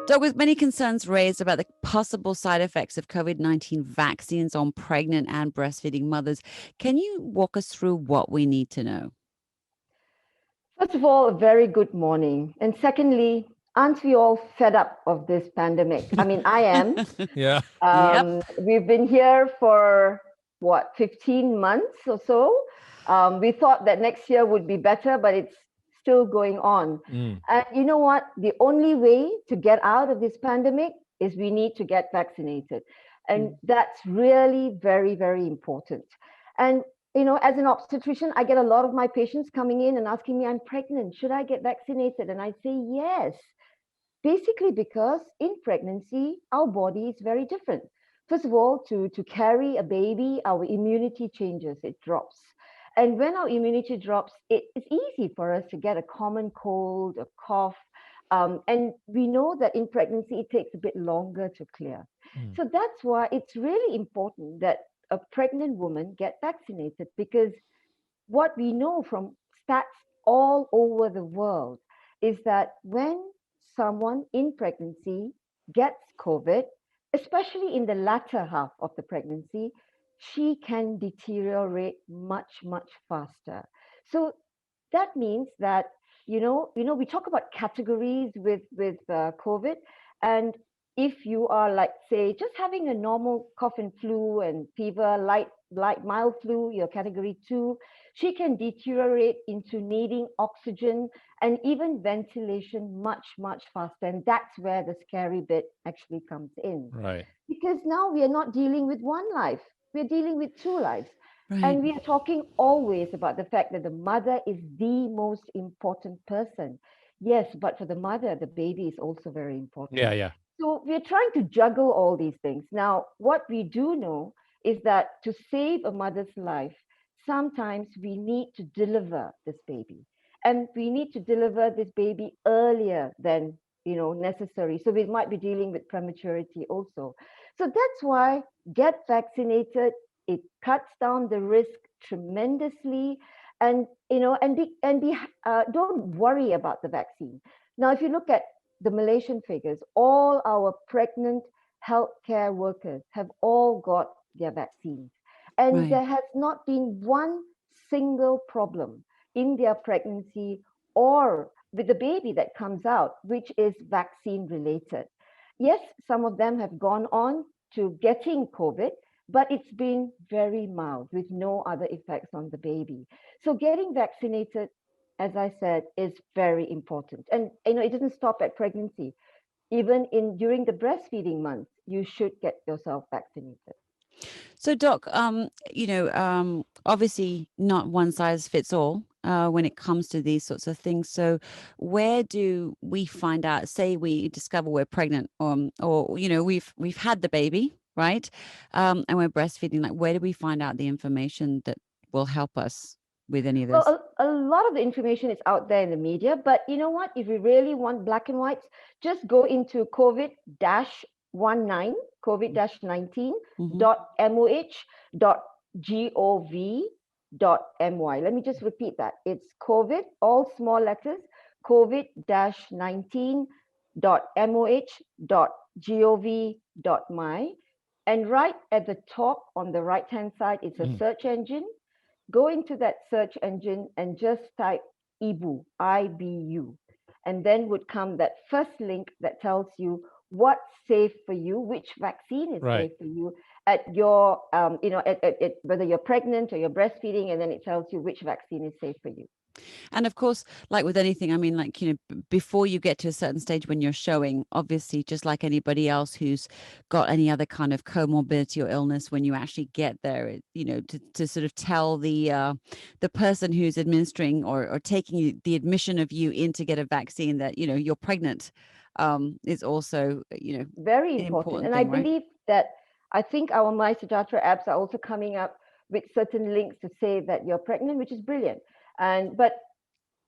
So with many concerns raised about the possible side effects of COVID-19 vaccines on pregnant and breastfeeding mothers, can you walk us through what we need to know? First of all, a very good morning. And secondly, aren't we all fed up of this pandemic? I mean, I am. Yeah. Yep. We've been here for what, 15 months or so. We thought that next year would be better, but it's still going on. Mm. And you know what? The only way to get out of this pandemic is we need to get vaccinated. And that's really very, very important. And as an obstetrician, I get a lot of my patients coming in and asking me, I'm pregnant, should I get vaccinated? And I say, yes. Basically, because in pregnancy, our body is very different. First of all, to carry a baby, our immunity changes, it drops. And when our immunity drops, it's easy for us to get a common cold, a cough. And we know that in pregnancy, it takes a bit longer to clear. Mm. So that's why it's really important that a pregnant woman get vaccinated, because what we know from stats all over the world is that when someone in pregnancy gets COVID, especially in the latter half of the pregnancy, she can deteriorate much, much faster. So that means that we talk about categories with COVID, and if you are, like, say, just having a normal cough and flu and fever, light mild flu, your category 2, she can deteriorate into needing oxygen and even ventilation much, much faster. And that's where the scary bit actually comes in. Right. Because now we are not dealing with one life, we're dealing with two lives. Right. And we are talking always about the fact that the mother is the most important person. Yes, but for the mother, the baby is also very important. Yeah. Yeah. So we're trying to juggle all these things. Now, what we do know is that to save a mother's life, sometimes we need to deliver this baby. And we need to deliver this baby earlier than necessary. So we might be dealing with prematurity also. So that's why get vaccinated. It cuts down the risk tremendously. And don't worry about the vaccine. Now, if you look at the Malaysian figures, all our pregnant healthcare workers have all got their vaccines. And Right. there has not been one single problem in their pregnancy or with the baby that comes out, which is vaccine related. Yes, some of them have gone on to getting COVID, but it's been very mild with no other effects on the baby. So getting vaccinated, as I said, is very important. And it doesn't stop at pregnancy. Even during the breastfeeding months, you should get yourself vaccinated. So, Doc, obviously not one size fits all when it comes to these sorts of things. So, where do we find out? Say we discover we're pregnant, or we've had the baby, right? And we're breastfeeding. Like, where do we find out the information that will help us with any of this? Well, a lot of the information is out there in the media, but you know what? If you really want black and whites, just go into COVID-19, COVID-19.moh.gov.my. Let me just repeat that. It's COVID, all small letters, COVID-19.moh.gov.my. And right at the top on the right-hand side, it's a search engine. Go into that search engine and just type IBU, IBU. And then would come that first link that tells you what's safe for you, which vaccine is Right. safe for you at your, at whether you're pregnant or you're breastfeeding, and then it tells you which vaccine is safe for you. And of course, like with anything, I mean, like, before you get to a certain stage when you're showing, obviously, just like anybody else who's got any other kind of comorbidity or illness, when you actually get there, to sort of tell the person who's administering or taking the admission of you in to get a vaccine that, you're pregnant, is also, very an important. And I thing, right? believe that I think our My Sujatra apps are also coming up with certain links to say that you're pregnant, which is brilliant. But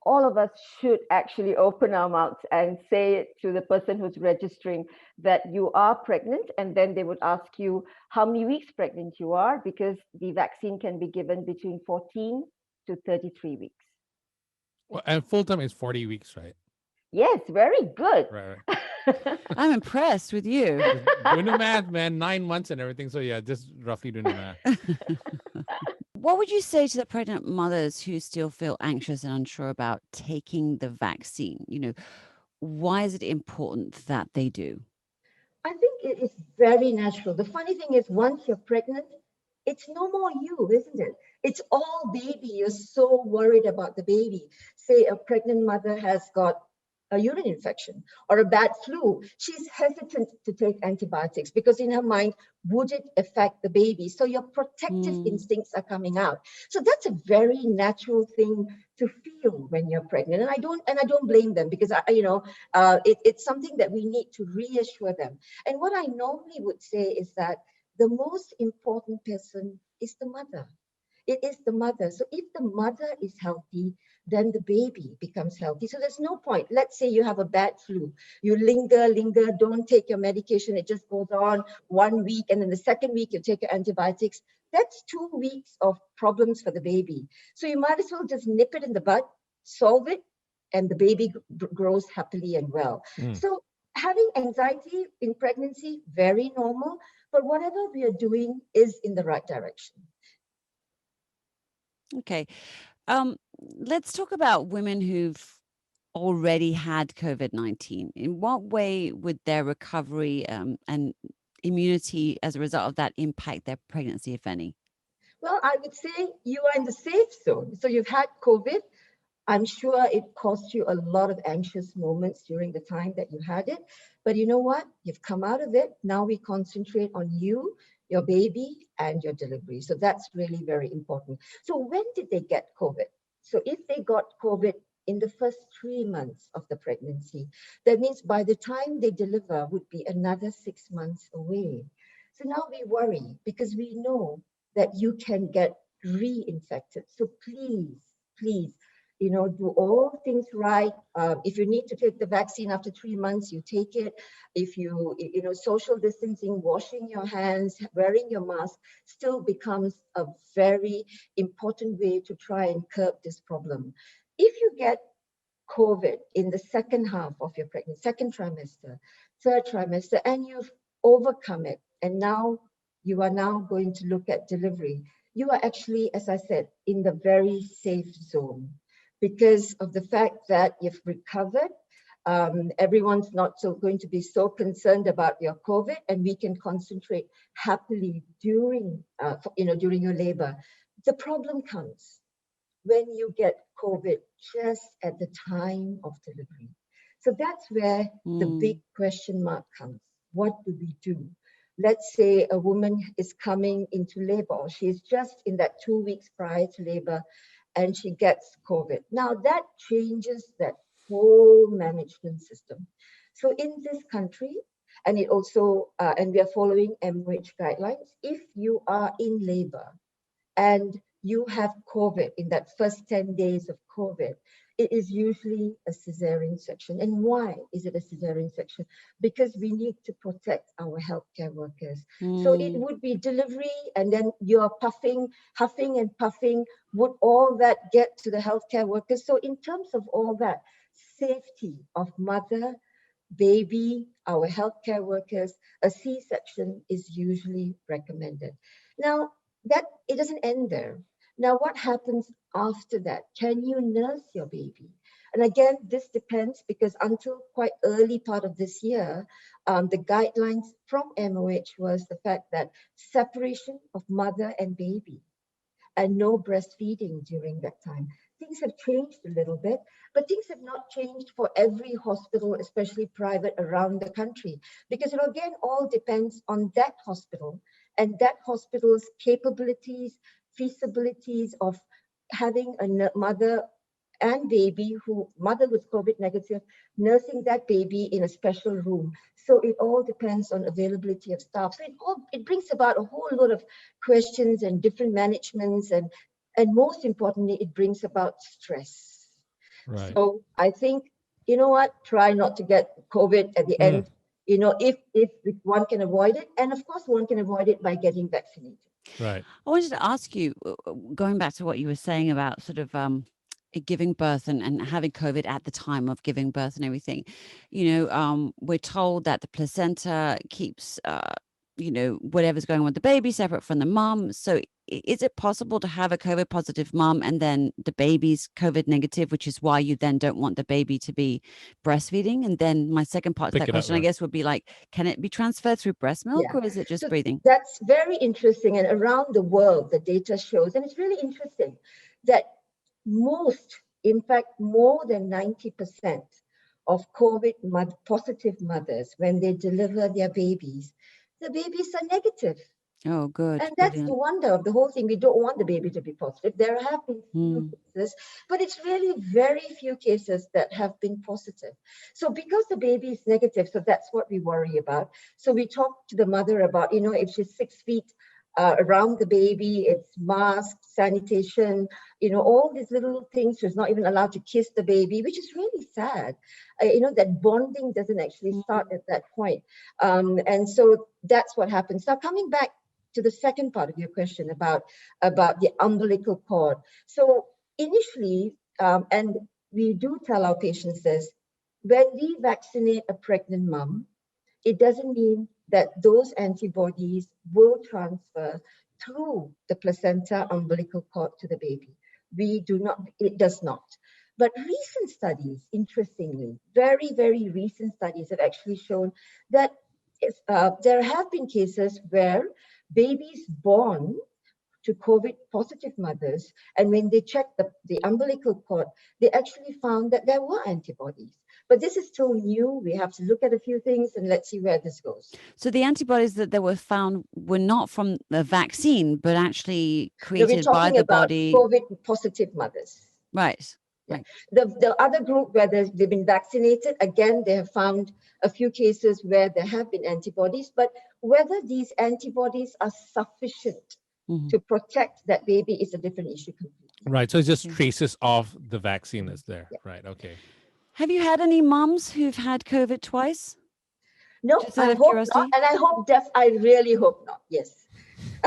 all of us should actually open our mouths and say it to the person who's registering that you are pregnant, and then they would ask you how many weeks pregnant you are, because the vaccine can be given between 14 to 33 weeks. Well, and full time is 40 weeks, right? Yes, very good. Right. I'm impressed with you. Just doing the math, man. 9 months and everything. So yeah, just roughly doing the math. What would you say to the pregnant mothers who still feel anxious and unsure about taking the vaccine? Why is it important that they do? I think it is very natural. The funny thing is, once you're pregnant, it's no more you, isn't it? It's all baby. You're so worried about the baby. Say a pregnant mother has got a urine infection or a bad flu. She's hesitant to take antibiotics because in her mind, would it affect the baby? So your protective Mm, instincts are coming out. So that's a very natural thing to feel when you're pregnant. And I don't blame them because it's something that we need to reassure them. And what I normally would say is that the most important person is the mother. It is the mother. So if the mother is healthy, then the baby becomes healthy. So there's no point. Let's say you have a bad flu. You linger, don't take your medication. It just goes on 1 week. And then the second week, you take your antibiotics. That's 2 weeks of problems for the baby. So you might as well just nip it in the bud, solve it, and the baby grows happily and well. Mm. So having anxiety in pregnancy, very normal. But whatever we are doing is in the right direction. okay. Let's talk about women who've already had COVID-19. In what way would their recovery and immunity as a result of that impact their pregnancy, if any? Well, I would say you are in the safe zone. So you've had COVID. I'm sure it cost you a lot of anxious moments during the time that you had it. But you know what? You've come out of it. Now we concentrate on you, your baby, and your delivery. So that's really very important. So when did they get COVID? So if they got COVID in the first 3 months of the pregnancy, that means by the time they deliver would be another 6 months away. So now we worry because we know that you can get reinfected. So please, do all things right. If you need to take the vaccine after 3 months, you take it. If social distancing, washing your hands, wearing your mask still becomes a very important way to try and curb this problem. If you get COVID in the second half of your pregnancy, second trimester, third trimester, and you've overcome it, and now you are now going to look at delivery, you are actually, as I said, in the very safe zone because of the fact that you've recovered. Everyone's not so going to be so concerned about your COVID, and we can concentrate happily during your labor. The problem comes when you get COVID just at the time of delivery. So that's where the big Mm, question mark comes. What do we do? Let's say a woman is coming into labor, or she is just in that 2 weeks prior to labor, and she gets COVID. Now that changes that whole management system. So in this country, and we are following MOH guidelines, if you are in labor and you have COVID in that first 10 days of COVID, it is usually a cesarean section. And why is it a cesarean section? Because we need to protect our healthcare workers. So it mm, would be delivery, and then you're huffing and puffing. Would all that get to the healthcare workers? So in terms of all that, safety of mother, baby, our healthcare workers, a C-section is usually recommended. Now, that it doesn't end there. Now, what happens after that? Can you nurse your baby? And again, this depends because until quite early part of this year, the guidelines from MOH was the fact that separation of mother and baby and no breastfeeding during that time. Things have changed a little bit, but things have not changed for every hospital, especially private around the country, because it again all depends on that hospital and that hospital's capabilities, feasibilities of having a mother and baby who mother was COVID negative, nursing that baby in a special room. So it all depends on availability of staff. So it brings about a whole lot of questions and different managements, and most importantly, it brings about stress. Right. So I think, you know what, try not to get COVID at the Mm. end, if one can avoid it. And of course, one can avoid it by getting vaccinated. Right. I wanted to ask you, going back to what you were saying about sort of giving birth and having COVID at the time of giving birth and everything, we're told that the placenta keeps, whatever's going on with the baby separate from the mom. So is it possible to have a COVID positive mom and then the baby's COVID negative, which is why you then don't want the baby to be breastfeeding? And then my second part to Pick that it up, question, I right? guess, would be like, can it be transferred through breast milk Yeah. or is it just So breathing? that's very interesting. And around the world, the data shows, and it's really interesting that in fact, more than 90% of COVID positive mothers, when they deliver their babies, the babies are negative. Oh, good. And that's the Brilliant. wonder of the whole thing. We don't want the baby to be positive. There have been few cases, but it's really very few cases that have been positive. So because the baby is negative, so that's what we worry about. So we talk to the mother about, if she's 6 feet around the baby, it's mask, sanitation, all these little things. She's not even allowed to kiss the baby, which is really sad. That bonding doesn't actually start at that point. And so that's what happens. Now, coming back to the second part of your question about the umbilical cord. So initially, and we do tell our patients this, when we vaccinate a pregnant mom, it doesn't mean that those antibodies will transfer through the placenta umbilical cord to the baby. It does not. But recent studies, interestingly, very, very recent studies have actually shown that there have been cases where babies born to COVID positive mothers, and when they checked the umbilical cord, they actually found that there were antibodies. But this is still new. We have to look at a few things and let's see where this goes. So the antibodies that were found were not from the vaccine, but actually No, we're created by talking the about body. COVID positive mothers. Right. Yeah. Right. The other group where they've been vaccinated, again, they have found a few cases where there have been antibodies, but whether these antibodies are sufficient to protect that baby is a different issue completely. Right. So it's just Okay. traces of the vaccine is there. Yeah. Right. Okay. Have you had any moms who've had COVID twice? No, Just I out of hope not. curiosity? And I really hope not. Yes.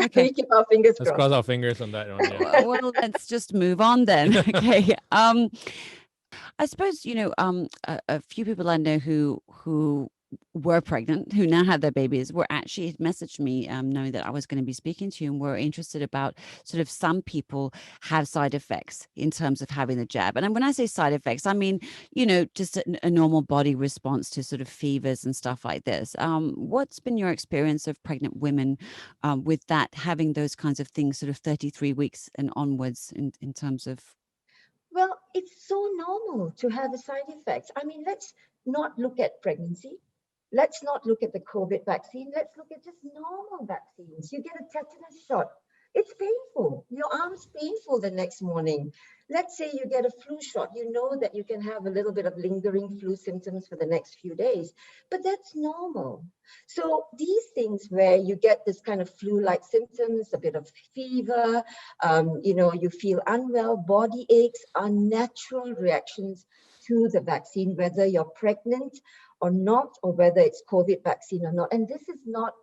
Okay. We keep our fingers Let's crossed. cross our fingers on that one. Yeah. Well, let's just move on then. Okay. I suppose, a few people I know who were pregnant, who now have their babies, were actually messaged me, knowing that I was going to be speaking to you, and were interested about sort of some people have side effects in terms of having the jab. And when I say side effects, I mean, just a normal body response to sort of fevers and stuff like this. What's been your experience of pregnant women with that, having those kinds of things sort of 33 weeks and onwards in terms of. Well, it's so normal to have a side effects. I mean, let's not look at pregnancy. Let's not look at the COVID vaccine. Let's look at just normal vaccines. You get a tetanus shot. It's painful. Your arm's painful the next morning. Let's say you get a flu shot. You know that you can have a little bit of lingering flu symptoms for the next few days, but that's normal. So these things where you get this kind of flu-like symptoms, a bit of fever, you feel unwell, body aches are natural reactions to the vaccine, whether you're pregnant or not, or whether it's COVID vaccine or not. And this is not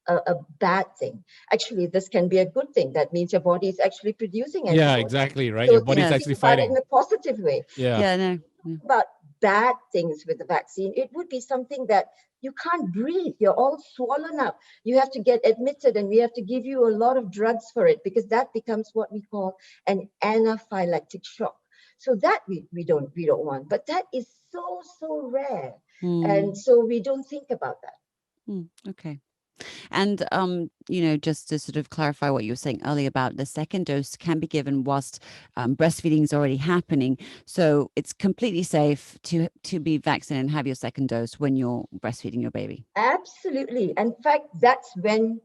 a bad thing. Actually, this can be a good thing. That means your body is actually producing antibodies. Yeah, exactly. Right. So Your body's think actually about it fighting. in a positive way. Yeah. Yeah, no. About bad things with the vaccine, it would be something that you can't breathe. You're all swollen up. You have to get admitted, and we have to give you a lot of drugs for it, because that becomes what we call an anaphylactic shock. So that we don't want, but that is so rare, and so we don't think about that. Okay. And, just to sort of clarify what you were saying earlier about the second dose can be given whilst breastfeeding is already happening. So it's completely safe to be vaccinated and have your second dose when you're breastfeeding your baby. Absolutely. In fact, that's when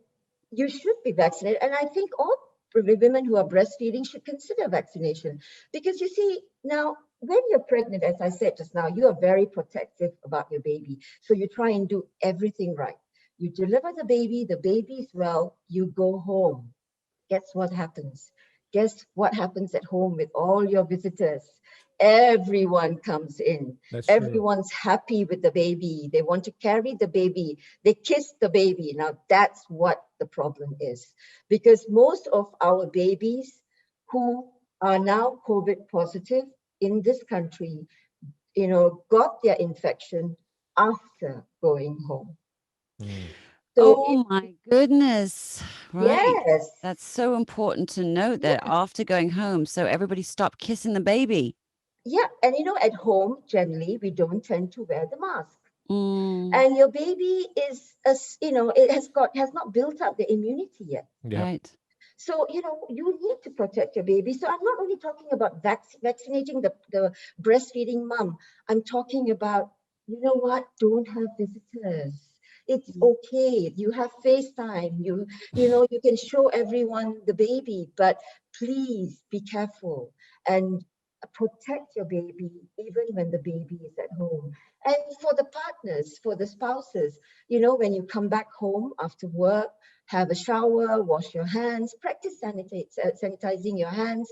you should be vaccinated. And I think all women who are breastfeeding should consider vaccination, because you see, now when you're pregnant, as I said just now, you are very protective about your baby. So you try and do everything right. You deliver the baby is well, you go home. Guess what happens? Guess what happens at home with all your visitors? Everyone comes in. That's true. Everyone's happy with the baby. They want to carry the baby. They kiss the baby. Now that's what the problem is. Because most of our babies who are now COVID positive in this country, got their infection after going home. Mm. So Oh my goodness. Right. yes, That's so important to note that yeah, after going home. So everybody stop kissing the baby. yeah. And at home, generally, we don't tend to wear the mask. Mm, And your baby is, it has not built up the immunity yet. Yeah. right. So, you need to protect your baby. So I'm not only talking about vaccinating the breastfeeding mom. I'm talking about, don't have visitors. It's Mm, okay. You have FaceTime. You can show everyone the baby, but please be careful and protect your baby even when the baby is at home. And for the partners, for the spouses, when you come back home after work, have a shower, wash your hands, practice sanitizing your hands,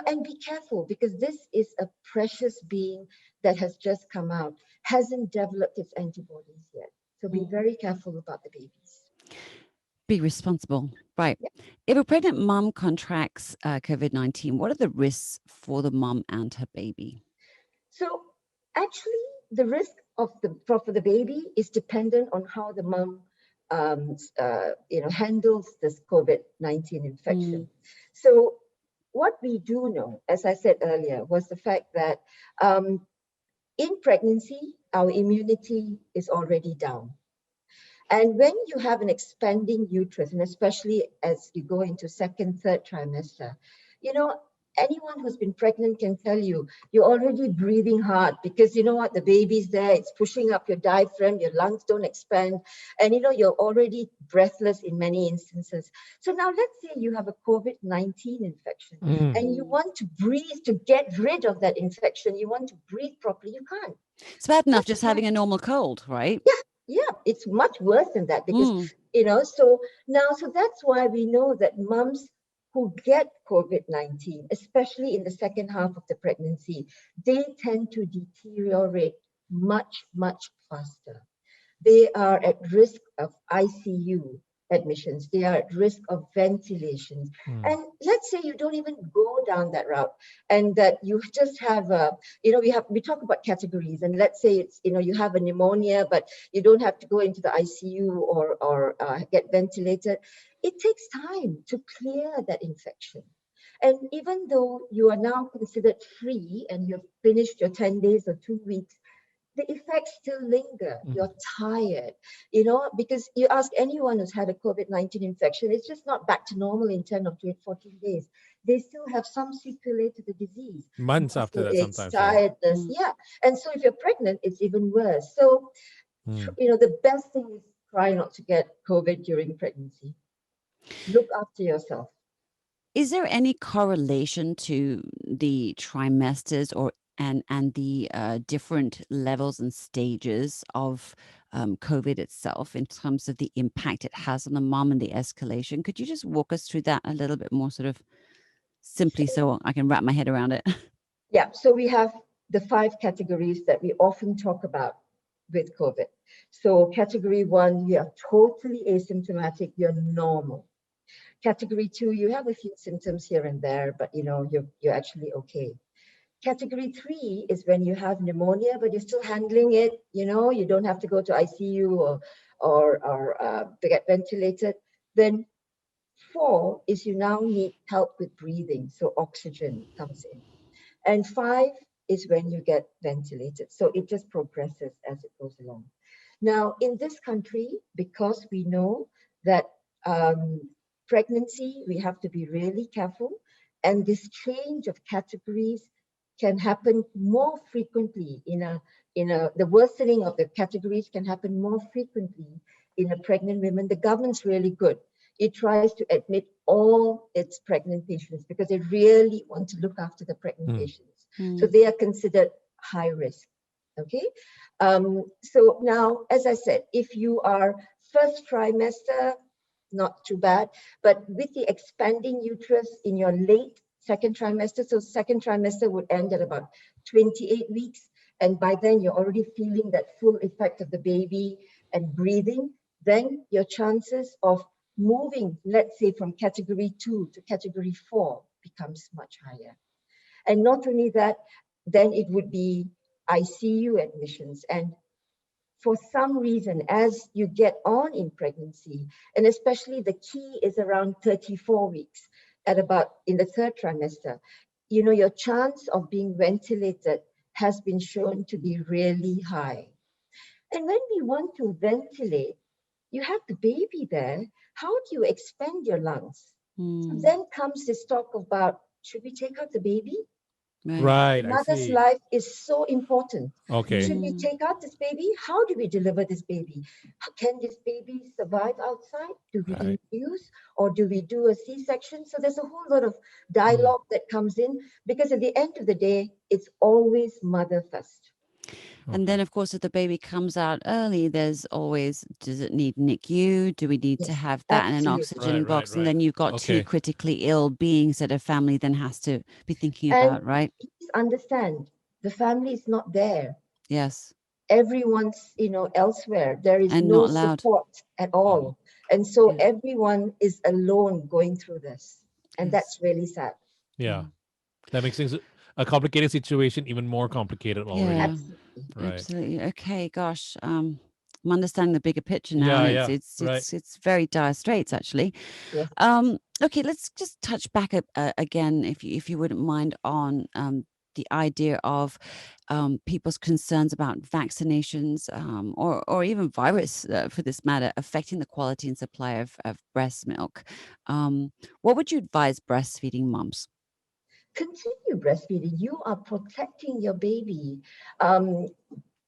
and be careful, because this is a precious being that has just come out, hasn't developed its antibodies yet. So be mm. very careful about the babies. Be responsible. Right. Yeah. If a pregnant mom contracts COVID-19, what are the risks for the mom and her baby? So actually, the risk of for the baby is dependent on how the mom handles this COVID-19 Mm, infection. So what we do know, as I said earlier, was the fact that in pregnancy, our immunity is already down. And when you have an expanding uterus, and especially as you go into second, third trimester, you know, anyone who's been pregnant can tell you, you're already breathing hard, because you know what, the baby's there, it's pushing up your diaphragm, your lungs don't expand, and you're already breathless in many instances. So now let's say you have a COVID-19 infection Mm. and you mm. want to breathe to get rid of that infection, you want to breathe properly, you can't. It's bad enough That's just why having a normal cold, right? yeah, it's much worse than that, because Mm, so that's why we know that moms who get COVID-19, especially in the second half of the pregnancy, they tend to deteriorate much, much faster. They are at risk of ICU admissions. They are at risk of ventilation. Mm. And let's say you don't even go down that route, and that you just have we talk about categories, and let's say it's you have a pneumonia, but you don't have to go into the ICU or get ventilated. It takes time to clear that infection. And even though you are now considered free and you've finished your 10 days or 2 weeks, the effects still linger. Mm. You're tired, because you ask anyone who's had a COVID-19 infection, it's just not back to normal in 10 or 14 days. They still have some sequelae to the disease, Months after muscle that, aches, sometimes, right? tiredness. mm. Yeah. And so if you're pregnant, it's even worse. So, Mm. the best thing is try not to get COVID during pregnancy. Look after yourself. Is there any correlation to the trimesters or and the different levels and stages of COVID itself in terms of the impact it has on the mom and the escalation? Could you just walk us through that a little bit more, sort of simply, so I can wrap my head around it? Yeah, so we have the 5 categories that we often talk about with COVID. So category 1, you are totally asymptomatic, you're normal. Category 2, you have a few symptoms here and there, but you're actually okay. Category 3 is when you have pneumonia, but you're still handling it. You don't have to go to ICU or to get ventilated. Then 4 is you now need help with breathing, so oxygen comes in. And 5 is when you get ventilated. So it just progresses as it goes along. Now, in this country, because we know that pregnancy, we have to be really careful, and this change of categories can happen more frequently the worsening of the categories can happen more frequently in a pregnant woman. The government's really good. It tries to admit all its pregnant patients because they really want to look after the pregnant Mm. patients. So Mm, they are considered high risk. Okay. So now, as I said, if you are first trimester, not too bad, but with the expanding uterus in your late second trimester, so second trimester would end at about 28 weeks. And by then you're already feeling that full effect of the baby and breathing, then your chances of moving, let's say from category 2 to category 4 becomes much higher. And not only that, then it would be ICU admissions. And for some reason, as you get on in pregnancy, and especially the key is around 34 weeks, at about in the third trimester, your chance of being ventilated has been shown to be really high. And when we want to ventilate, you have the baby there. How do you expand your lungs? So then comes this talk about, should we take out the baby? Right. I Mother's see. life is so important. Okay. Should we take out this baby? How do we deliver this baby? Can this baby survive outside? Do we Right. induce or do we do a C-section? So there's a whole lot of dialogue that comes in, because at the end of the day, it's always mother first. And then, of course, if the baby comes out early, there's always, does it need NICU? Do we need to Yes, have that in an absolutely. oxygen box? And Right. then you've got two Okay. critically ill beings that a family then has to be thinking And about, right? please understand, the family is not there. Yes. Everyone's, elsewhere. There is And no not allowed. support at all. And so Yeah. everyone is alone going through this. And Yes. that's really sad. Yeah. That makes things a complicated situation even more complicated already. Yeah. Absolutely. Right. Absolutely. Okay, gosh. I'm understanding the bigger picture now, Yeah. and Yeah. it's Right. it's very dire straits, actually. Yes. Okay, let's just touch back again, if you wouldn't mind, on the idea of people's concerns about vaccinations, or even virus, for this matter, affecting the quality and supply of breast milk. What would you advise breastfeeding moms? Continue breastfeeding. You are protecting your baby.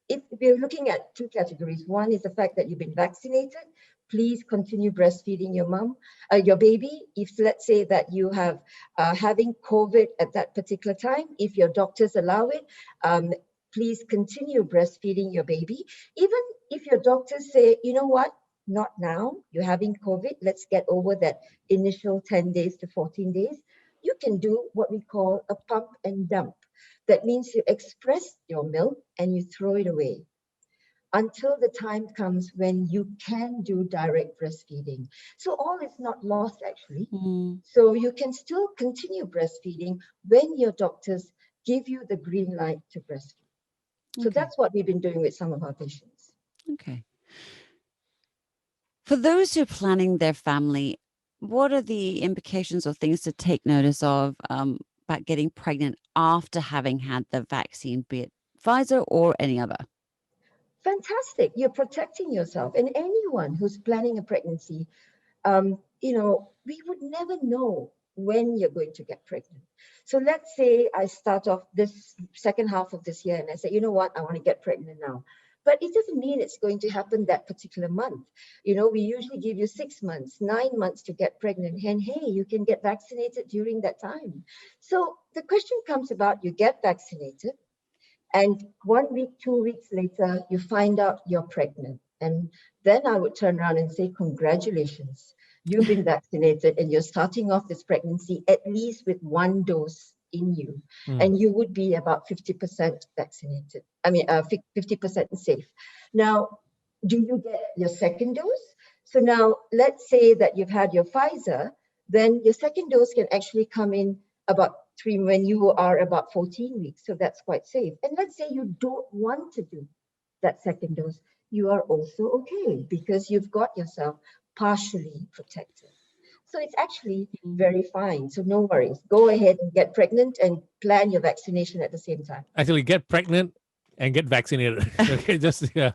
If we're looking at two categories, one is the fact that you've been vaccinated. Please continue breastfeeding your baby. If let's say that you have having COVID at that particular time, if your doctors allow it, please continue breastfeeding your baby. Even if your doctors say, you know what, not now, you're having COVID, let's get over that initial 10 days to 14 days, you can do what we call a pump and dump. That means you express your milk and you throw it away until the time comes when you can do direct breastfeeding. So all is not lost, actually. So you can still continue breastfeeding when your doctors give you the green light to breastfeed. So Okay. that's what we've been doing with some of our patients. Okay. For those who are planning their family, what are the implications or things to take notice of about getting pregnant after having had the vaccine, be it Pfizer or any other? Fantastic. You're protecting yourself. And anyone who's planning a pregnancy, we would never know when you're going to get pregnant. So let's say I start off this second half of this year and I say, you know what, I want to get pregnant now. But it doesn't mean it's going to happen that particular month. We usually give you 6 months, 9 months to get pregnant. And hey, you can get vaccinated during that time. So the question comes about, you get vaccinated, and 1 week, 2 weeks later, you find out you're pregnant. And then I would turn around and say, congratulations, you've been vaccinated and you're starting off this pregnancy at least with 1 dose in you. And you would be about 50% vaccinated. 50% safe. Now, do you get your second dose? So now let's say that you've had your Pfizer, then your second dose can actually come in about 3 when you are about 14 weeks. So that's quite safe. And let's say you don't want to do that second dose, you are also okay because you've got yourself partially protected. So it's actually very fine. So no worries. Go ahead and get pregnant and plan your vaccination at the same time. Actually, get pregnant and get vaccinated. Okay, just yeah.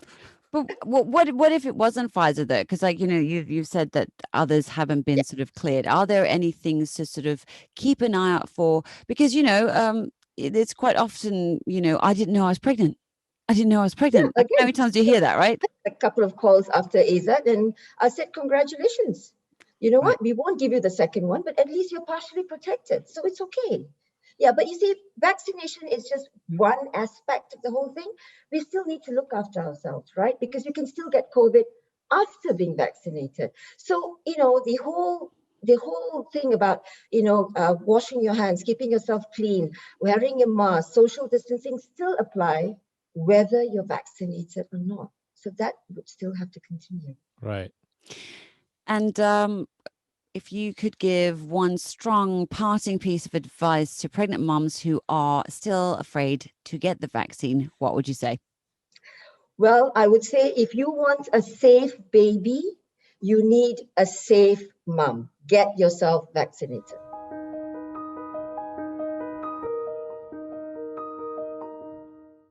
But what if it wasn't Pfizer though? Because you've said that others haven't been sort of cleared. Are there any things to sort of keep an eye out for? Because it's quite often I didn't know I was pregnant. I didn't know I was pregnant. Yeah, Like, how again, many times do you hear that, right? a couple of calls after AZ, and I said, congratulations. You know what? We won't give you the second one, but at least you're partially protected. So it's okay. Yeah, but you see, vaccination is just one aspect of the whole thing. We still need to look after ourselves, right? Because you can still get COVID after being vaccinated. So, the whole thing about, washing your hands, keeping yourself clean, wearing a mask, social distancing still apply whether you're vaccinated or not. So that would still have to continue. Right. And if you could give one strong parting piece of advice to pregnant moms who are still afraid to get the vaccine, what would you say? Well, I would say if you want a safe baby, you need a safe mom. Get yourself vaccinated.